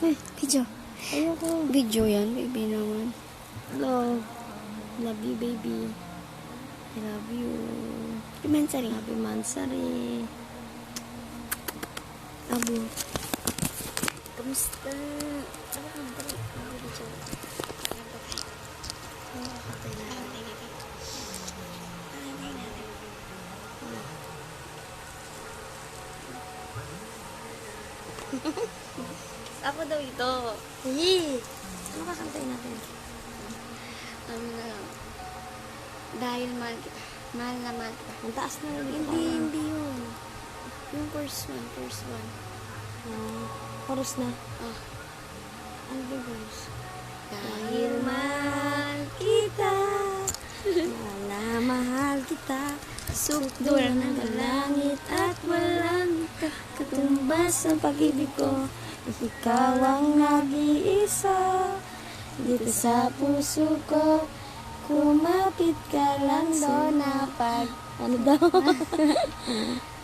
Ay, video. Ayoko. Video yan, baby naman. Love. Love you, baby. I love you. Happy Mansari. Happy Mansari. Abo. Kamusta? Ano ka? Dali. Video. Ako daw ito. Hey! Ano kakantayin natin? Ano na lang. Dahil mahal kita. Mahal na mahal kita. Ang taas na rin. Hindi yun. Yung first one. Chorus na. Ah. Ano ba yung chorus? Dahil mahal kita. Mahal na mahal kita. Sukdura ng langit at walang Katumbas ang pag-ibig ko. Ikaw ang nag-iisa. Dito sa puso ko. Kumapit ka lang doon na pag... Ano daw?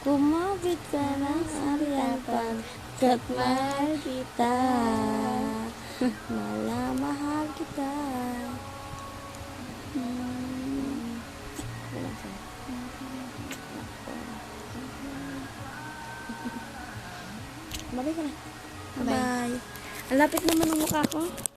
Kumapit ka lang sa harapan. Kat mahal kita. Mahal na mahal kita. Babay ka na. Bye. Bye. Ang lapit naman ng mukha ko.